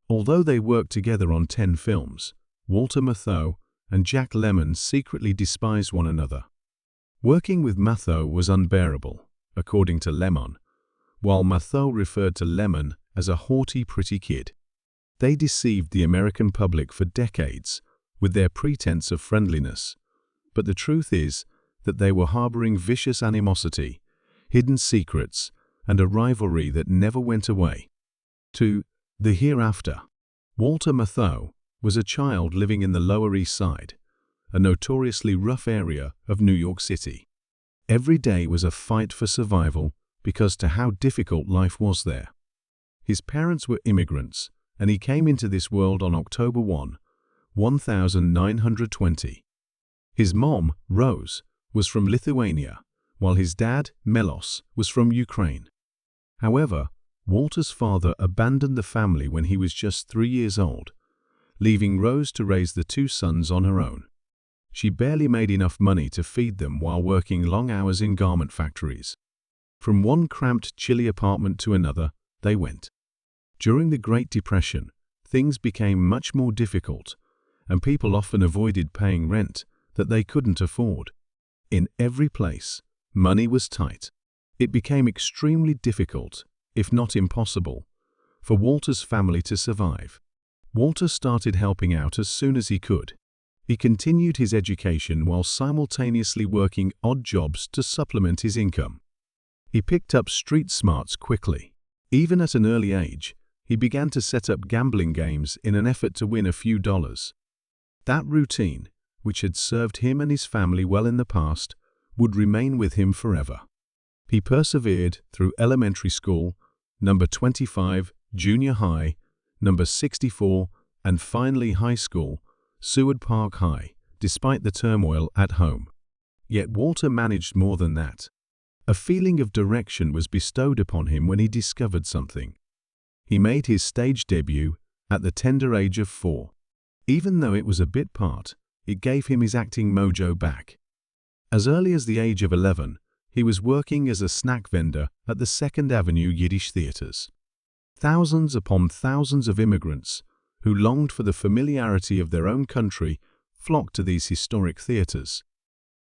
Although they worked together on 10 films, Walter Matthau and Jack Lemmon secretly despised one another. Working with Matthau was unbearable, according to Lemmon, while Matthau referred to Lemmon as a haughty, pretty kid. They deceived the American public for decades with their pretense of friendliness, but the truth is that they were harboring vicious animosity, hidden secrets, and a rivalry that never went away. To the hereafter. Walter Matthau was a child living in the Lower East Side, a notoriously rough area of New York City. Every day was a fight for survival because to how difficult life was there. His parents were immigrants, and he came into this world on October 1, 1920. His mom, Rose, was from Lithuania, while his dad, Melos, was from Ukraine. However, Walter's father abandoned the family when he was just 3 years old, leaving Rose to raise the 2 sons on her own. She barely made enough money to feed them while working long hours in garment factories. From one cramped, chilly apartment to another, they went. During the Great Depression, things became much more difficult, and people often avoided paying rent that they couldn't afford. In every place, money was tight. It became extremely difficult, if not impossible, for Walter's family to survive. Walter started helping out as soon as he could. He continued his education while simultaneously working odd jobs to supplement his income. He picked up street smarts quickly. Even at an early age, he began to set up gambling games in an effort to win a few dollars. That routine, which had served him and his family well in the past, would remain with him forever. He persevered through elementary school, number 25, junior high, number 64, and finally high school, Seward Park High, despite the turmoil at home. Yet Walter managed more than that. A feeling of direction was bestowed upon him when he discovered something. He made his stage debut at the tender age of 4. Even though it was a bit part, it gave him his acting mojo back. As early as the age of 11, he was working as a snack vendor at the 2nd Avenue Yiddish theaters. Thousands upon thousands of immigrants who longed for the familiarity of their own country flocked to these historic theaters.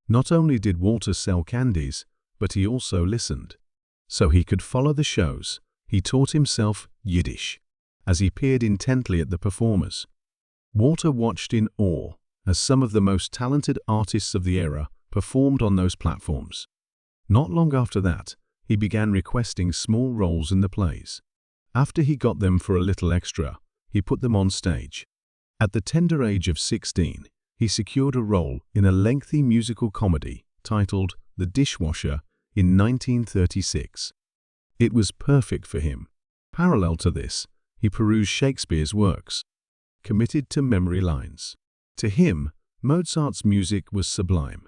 Not only did Walter sell candies, but he also listened. So he could follow the shows, he taught himself Yiddish. As he peered intently at the performers, Walter watched in awe as some of the most talented artists of the era performed on those platforms. Not long after that, he began requesting small roles in the plays. After he got them for a little extra, he put them on stage. At the tender age of 16, he secured a role in a lengthy musical comedy titled The Dishwasher in 1936. It was perfect for him. Parallel to this, he perused Shakespeare's works, committed to memory lines. To him, Mozart's music was sublime.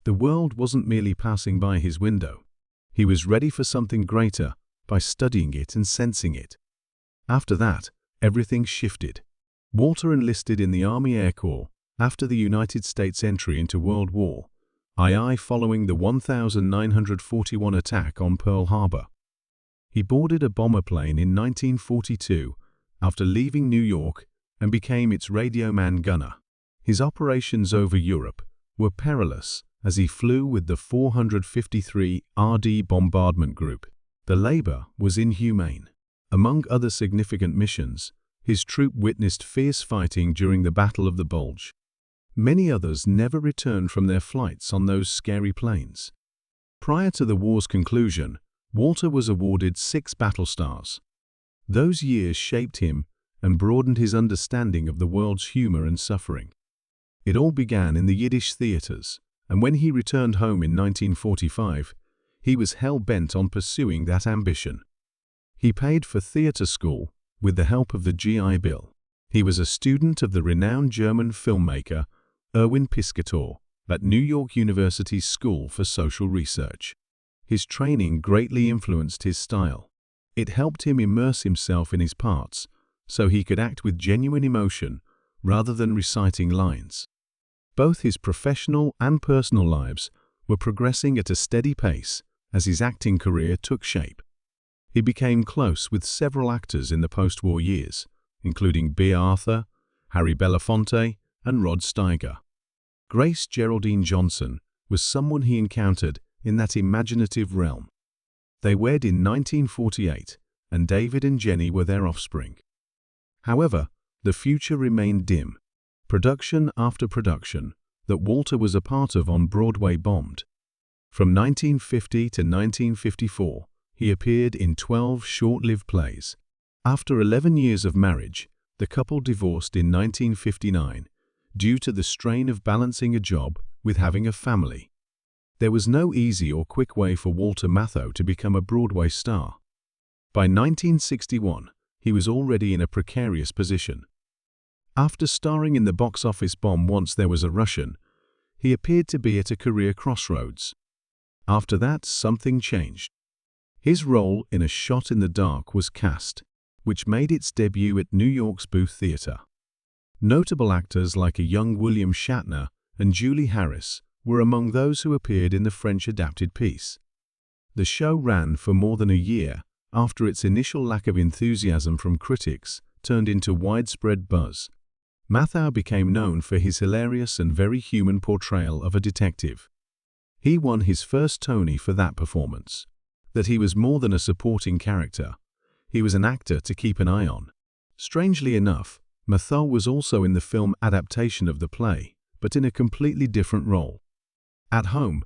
The world wasn't merely passing by his window. He was ready for something greater by studying it and sensing it. After that, everything shifted. Walter enlisted in the Army Air Corps after the United States entry into World War II following the 1941 attack on Pearl Harbor. He boarded a bomber plane in 1942 after leaving New York and became its radio man gunner. His operations over Europe were perilous as he flew with the 453 RD Bombardment Group. The labor was inhumane. Among other significant missions, his troop witnessed fierce fighting during the Battle of the Bulge. Many others never returned from their flights on those scary planes. Prior to the war's conclusion, Walter was awarded 6 battle stars. Those years shaped him and broadened his understanding of the world's humor and suffering. It all began in the Yiddish theaters, and when he returned home in 1945, he was hell-bent on pursuing that ambition. He paid for theater school with the help of the GI Bill. He was a student of the renowned German filmmaker Erwin Piscator at New York University's School for Social Research. His training greatly influenced his style. It helped him immerse himself in his parts so he could act with genuine emotion rather than reciting lines. Both his professional and personal lives were progressing at a steady pace as his acting career took shape. He became close with several actors in the post-war years, including B. Arthur, Harry Belafonte, and Rod Steiger. Grace Geraldine Johnson was someone he encountered in that imaginative realm. They wed in 1948, and David and Jenny were their offspring. However, the future remained dim. Production after production that Walter was a part of on Broadway bombed. From 1950 to 1954, he appeared in 12 short-lived plays. After 11 years of marriage, the couple divorced in 1959 due to the strain of balancing a job with having a family. There was no easy or quick way for Walter Matthau to become a Broadway star. By 1961, he was already in a precarious position. After starring in the box office bomb Once There Was a Russian, he appeared to be at a career crossroads. After that, something changed. His role in A Shot in the Dark was cast, which made its debut at New York's Booth Theatre. Notable actors like a young William Shatner and Julie Harris were among those who appeared in the French-adapted piece. The show ran for more than a year after its initial lack of enthusiasm from critics turned into widespread buzz. Matthau became known for his hilarious and very human portrayal of a detective. He won his first Tony for that performance. That he was more than a supporting character. He was an actor to keep an eye on. Strangely enough, Matthau was also in the film adaptation of the play, but in a completely different role. At home,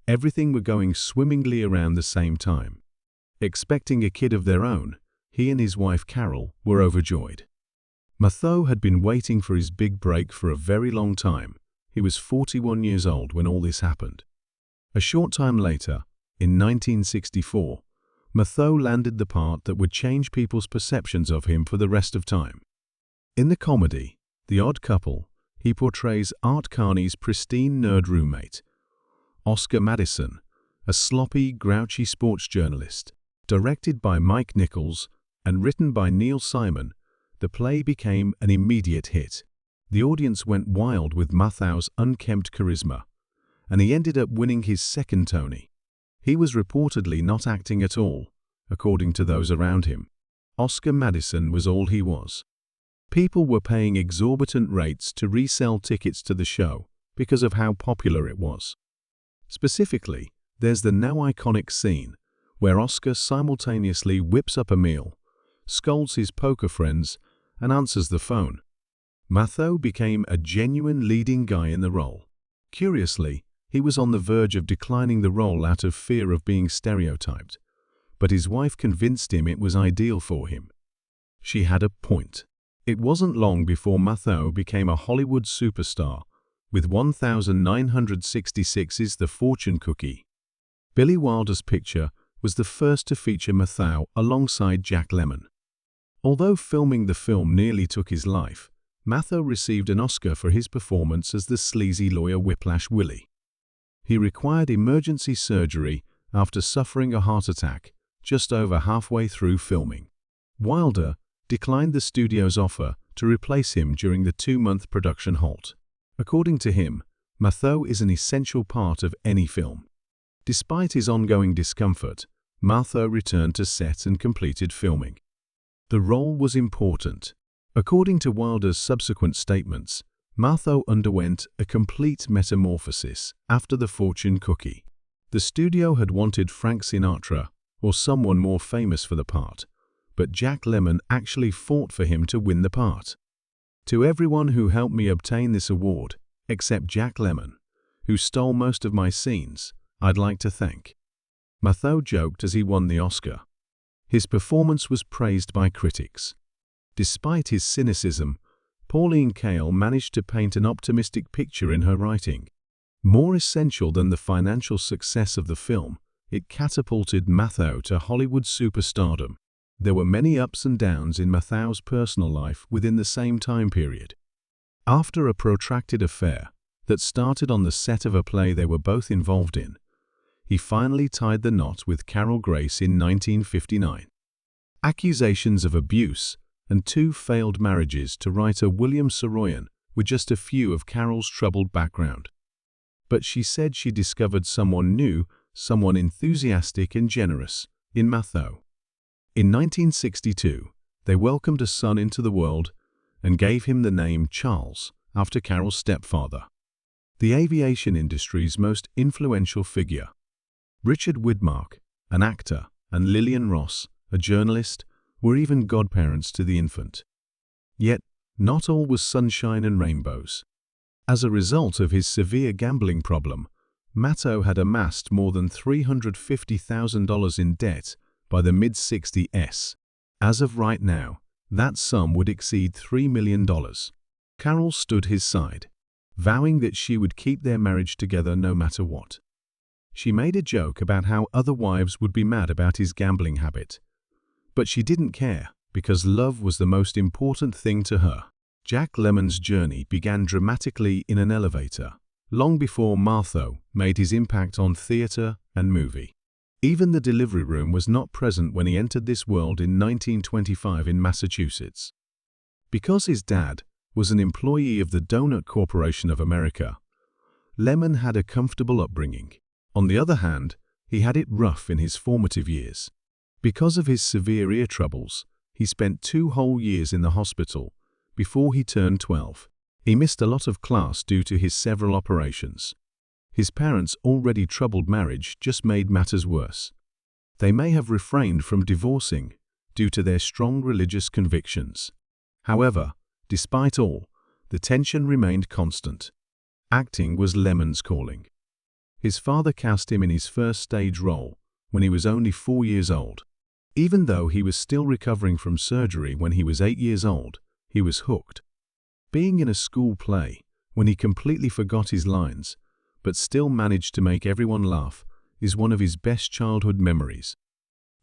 everything were going swimmingly around the same time. Expecting a kid of their own, he and his wife Carol were overjoyed. Matthau had been waiting for his big break for a very long time. He was 41 years old when all this happened. A short time later, in 1964, Matthau landed the part that would change people's perceptions of him for the rest of time. In the comedy, The Odd Couple, he portrays Art Carney's pristine nerd roommate, Oscar Madison, a sloppy, grouchy sports journalist. Directed by Mike Nichols and written by Neil Simon, the play became an immediate hit. The audience went wild with Matthau's unkempt charisma, and he ended up winning his second Tony. He was reportedly not acting at all, according to those around him. Oscar Madison was all he was. People were paying exorbitant rates to resell tickets to the show because of how popular it was. Specifically, there's the now iconic scene where Oscar simultaneously whips up a meal, scolds his poker friends, and answers the phone. Matthau became a genuine leading guy in the role. Curiously, he was on the verge of declining the role out of fear of being stereotyped, but his wife convinced him it was ideal for him. She had a point. It wasn't long before Matthau became a Hollywood superstar, with 1966's The Fortune Cookie. Billy Wilder's picture was the first to feature Matthau alongside Jack Lemmon. Although filming the film nearly took his life, Matthau received an Oscar for his performance as the sleazy lawyer Whiplash Willie. He required emergency surgery after suffering a heart attack just over halfway through filming. Wilder declined the studio's offer to replace him during the 2-month production halt. According to him, Matthau is an essential part of any film. Despite his ongoing discomfort, Matthau returned to set and completed filming. The role was important. According to Wilder's subsequent statements, Matthau underwent a complete metamorphosis after The Fortune Cookie. The studio had wanted Frank Sinatra or someone more famous for the part, but Jack Lemmon actually fought for him to win the part. To everyone who helped me obtain this award, except Jack Lemmon, who stole most of my scenes, I'd like to thank. Matthau joked as he won the Oscar. His performance was praised by critics. Despite his cynicism, Pauline Kael managed to paint an optimistic picture in her writing. More essential than the financial success of the film, it catapulted Matthau to Hollywood superstardom. There were many ups and downs in Matthau's personal life within the same time period. After a protracted affair that started on the set of a play they were both involved in, he finally tied the knot with Carol Grace in 1959. Accusations of abuse and 2 failed marriages to writer William Saroyan were just a few of Carol's troubled background. But she said she discovered someone new, someone enthusiastic and generous, in Matthau. In 1962, they welcomed a son into the world and gave him the name Charles, after Carol's stepfather. The aviation industry's most influential figure, Richard Widmark, an actor, and Lillian Ross, a journalist, were even godparents to the infant. Yet, not all was sunshine and rainbows. As a result of his severe gambling problem, Matthau had amassed more than $350,000 in debt by the mid-60s. As of right now, that sum would exceed $3 million. Carol stood his side, vowing that she would keep their marriage together no matter what. She made a joke about how other wives would be mad about his gambling habit. But she didn't care, because love was the most important thing to her. Jack Lemmon's journey began dramatically in an elevator, long before Matthau made his impact on theater and movie. Even the delivery room was not present when he entered this world in 1925 in Massachusetts. Because his dad was an employee of the Donut Corporation of America, Lemmon had a comfortable upbringing. On the other hand, he had it rough in his formative years. Because of his severe ear troubles, he spent 2 whole years in the hospital before he turned 12. He missed a lot of class due to his several operations. His parents' already troubled marriage just made matters worse. They may have refrained from divorcing due to their strong religious convictions. However, despite all, the tension remained constant. Acting was Lemmon's calling. His father cast him in his first stage role when he was only 4 years old. Even though he was still recovering from surgery when he was 8 years old, he was hooked. Being in a school play, when he completely forgot his lines, but still managed to make everyone laugh, is one of his best childhood memories.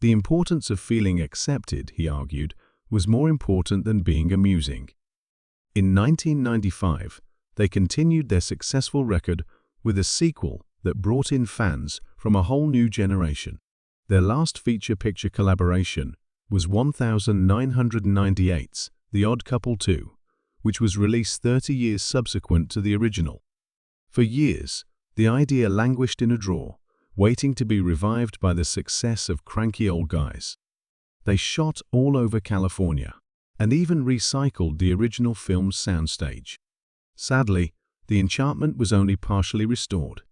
The importance of feeling accepted, he argued, was more important than being amusing. In 1995, they continued their successful record with a sequel that brought in fans from a whole new generation. Their last feature picture collaboration was 1998's The Odd Couple 2, which was released 30 years subsequent to the original. For years, the idea languished in a drawer, waiting to be revived by the success of Cranky Old Guys. They shot all over California, and even recycled the original film's soundstage. Sadly, the enchantment was only partially restored.